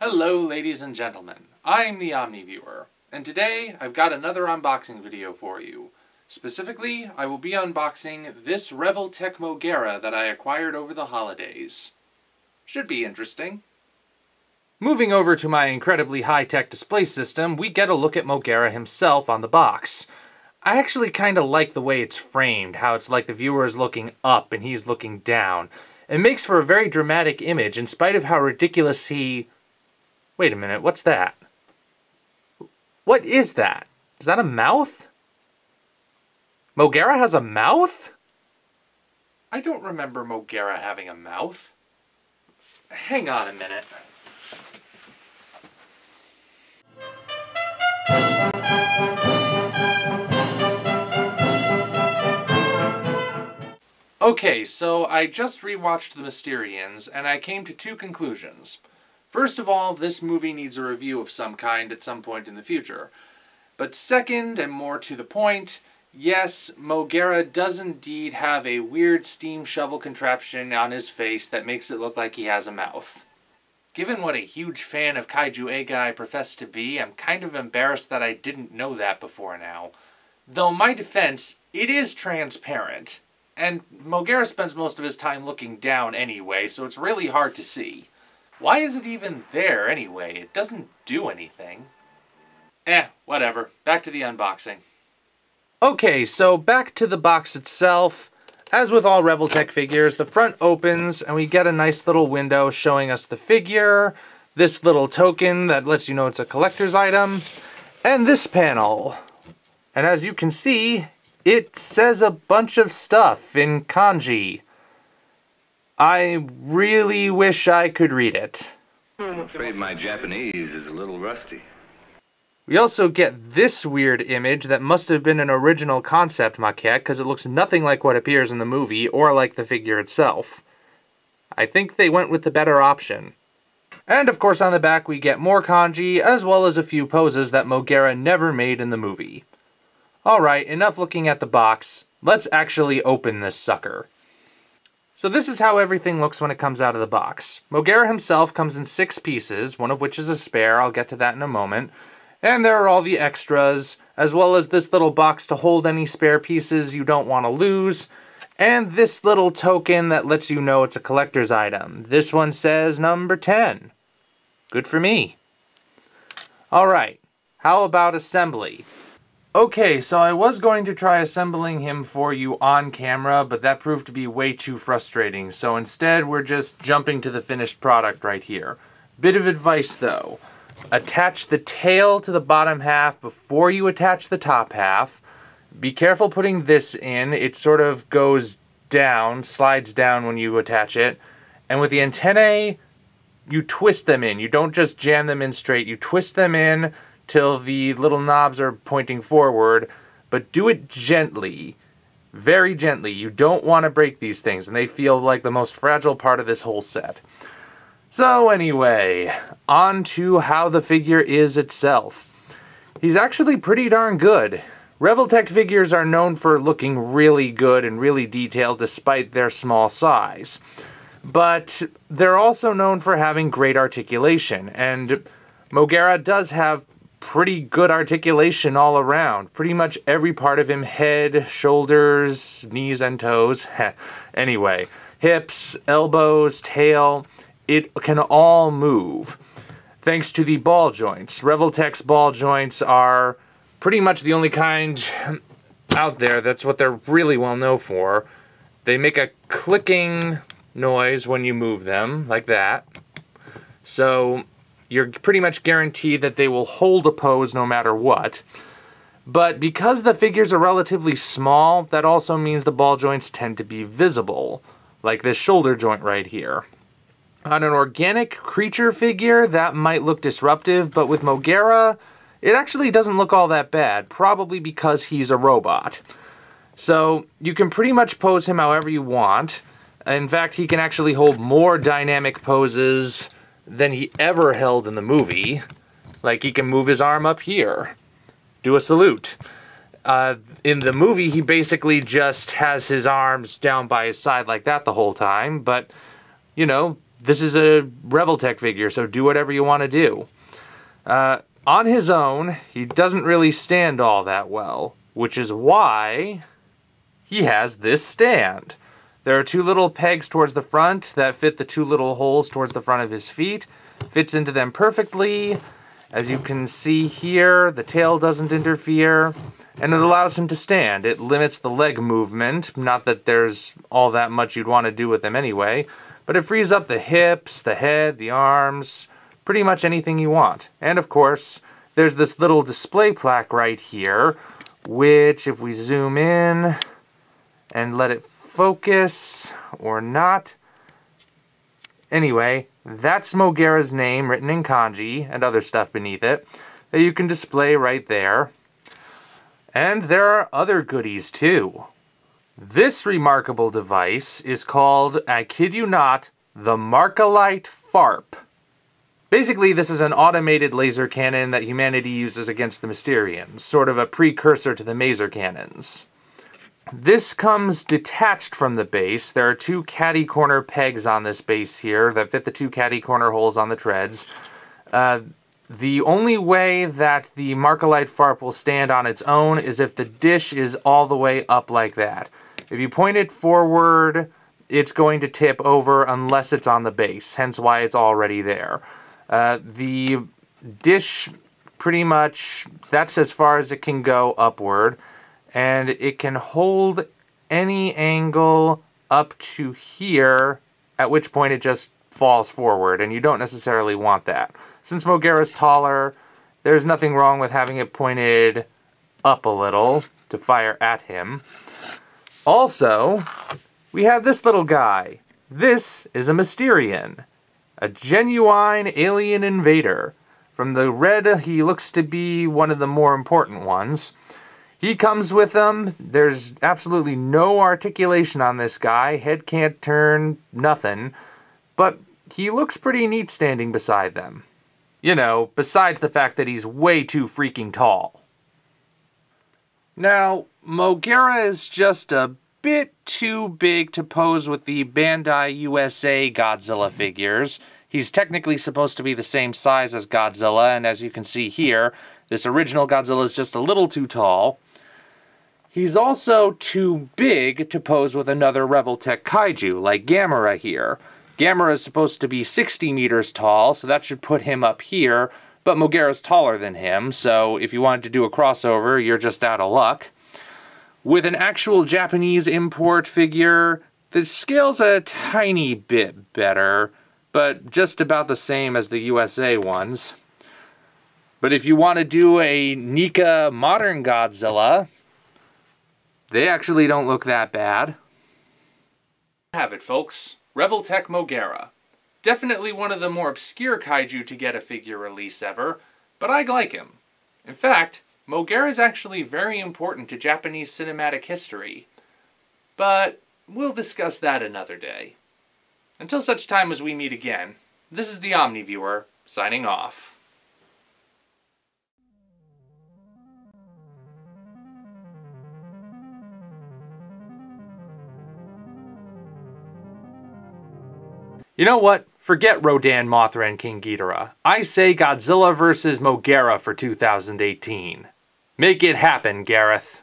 Hello ladies and gentlemen, I'm the OmniViewer, and today I've got another unboxing video for you. Specifically, I will be unboxing this RevolTech Moguera that I acquired over the holidays. Should be interesting. Moving over to my incredibly high-tech display system, we get a look at Moguera himself on the box. I actually kind of like the way it's framed, how it's like the viewer is looking up and he's looking down. It makes for a very dramatic image in spite of how ridiculous he... Wait a minute, what's that? What is that? Is that a mouth? Moguera has a mouth? I don't remember Moguera having a mouth. Hang on a minute. Okay, so I just rewatched The Mysterians, and I came to two conclusions. First of all, this movie needs a review of some kind at some point in the future. But second, and more to the point, yes, Moguera does indeed have a weird steam shovel contraption on his face that makes it look like he has a mouth. Given what a huge fan of Kaiju Eiga I profess to be, I'm kind of embarrassed that I didn't know that before now. Though in my defense, it is transparent. And Moguera spends most of his time looking down anyway, so it's really hard to see. Why is it even there anyway? It doesn't do anything. Whatever. Back to the unboxing. Okay, so back to the box itself. As with all RevolTech figures, the front opens and we get a nice little window showing us the figure, this little token that lets you know it's a collector's item, and this panel. And as you can see, it says a bunch of stuff in kanji. I really wish I could read it. I'm afraid my Japanese is a little rusty. We also get this weird image that must have been an original concept maquette because it looks nothing like what appears in the movie or like the figure itself. I think they went with the better option. And of course on the back we get more kanji as well as a few poses that Moguera never made in the movie. Alright, enough looking at the box. Let's actually open this sucker. So this is how everything looks when it comes out of the box. Moguera himself comes in 6 pieces, one of which is a spare. I'll get to that in a moment. And there are all the extras, as well as this little box to hold any spare pieces you don't want to lose, and this little token that lets you know it's a collector's item. This one says number 10. Good for me. Alright, how about assembly? Okay, so I was going to try assembling him for you on camera, but that proved to be way too frustrating, so instead we're just jumping to the finished product right here. Bit of advice though. Attach the tail to the bottom half before you attach the top half. Be careful putting this in. It sort of goes down, slides down when you attach it. And with the antennae, you twist them in. You don't just jam them in straight. You twist them in till the little knobs are pointing forward, but do it gently. Very gently. You don't want to break these things, and they feel like the most fragile part of this whole set. So anyway, on to how the figure is itself. He's actually pretty darn good. RevolTech figures are known for looking really good and really detailed despite their small size. But they're also known for having great articulation, and Moguera does have pretty good articulation all around. Pretty much every part of him, head, shoulders, knees and toes, anyway, hips, elbows, tail, it can all move, thanks to the ball joints. RevolTech's ball joints are pretty much the only kind out there. That's what they're really well known for. They make a clicking noise when you move them, like that. So you're pretty much guaranteed that they will hold a pose no matter what. But because the figures are relatively small, that also means the ball joints tend to be visible, like this shoulder joint right here. On an organic creature figure, that might look disruptive, but with Moguera, it actually doesn't look all that bad, probably because he's a robot. So you can pretty much pose him however you want. In fact, he can actually hold more dynamic poses than he ever held in the movie. Like, he can move his arm up here, do a salute. In the movie, he basically just has his arms down by his side like that the whole time, but, you know, this is a RevolTech figure, so do whatever you want to do. On his own, he doesn't really stand all that well, which is why he has this stand. There are two little pegs towards the front that fit the two little holes towards the front of his feet. Fits into them perfectly. As you can see here, the tail doesn't interfere, and it allows him to stand. It limits the leg movement, not that there's all that much you'd want to do with them anyway, but it frees up the hips, the head, the arms, pretty much anything you want. And of course, there's this little display plaque right here, which if we zoom in and let it focus, or not. Anyway, that's Moguera's name written in kanji and other stuff beneath it that you can display right there. And there are other goodies too. This remarkable device is called, I kid you not, the Markalite FARP. Basically, this is an automated laser cannon that humanity uses against the Mysterians, sort of a precursor to the maser cannons. This comes detached from the base. There are two caddy corner pegs on this base here that fit the two caddy corner holes on the treads. The only way that the Markalite FARP will stand on its own is if the dish is all the way up like that. If you point it forward, it's going to tip over unless it's on the base, hence why it's already there. The dish, pretty much, that's as far as it can go upward, and it can hold any angle up to here, at which point it just falls forward, and you don't necessarily want that. Since Moguera's taller, there's nothing wrong with having it pointed up a little to fire at him. Also, we have this little guy. This is a Mysterian. A genuine alien invader. From the red, he looks to be one of the more important ones. He comes with them. There's absolutely no articulation on this guy. Head can't turn, nothing. But he looks pretty neat standing beside them. You know, besides the fact that he's way too freaking tall. Now, Moguera is just a bit too big to pose with the Bandai USA Godzilla figures. He's technically supposed to be the same size as Godzilla, and as you can see here, this original Godzilla is just a little too tall. He's also too big to pose with another RevolTech kaiju, like Gamera here. Gamera is supposed to be 60 meters tall, so that should put him up here, but Moguera's taller than him, so if you wanted to do a crossover, you're just out of luck. With an actual Japanese import figure, the scale's a tiny bit better, but just about the same as the USA ones. But if you want to do a NECA modern Godzilla, they actually don't look that bad. Have it, folks. RevolTech Moguera. Definitely one of the more obscure kaiju to get a figure release ever, but I like him. In fact, Moguera is actually very important to Japanese cinematic history. But we'll discuss that another day. Until such time as we meet again, this is the OmniViewer, signing off. You know what? Forget Rodan, Mothra, and King Ghidorah. I say Godzilla vs. Moguera for 2018. Make it happen, Gareth.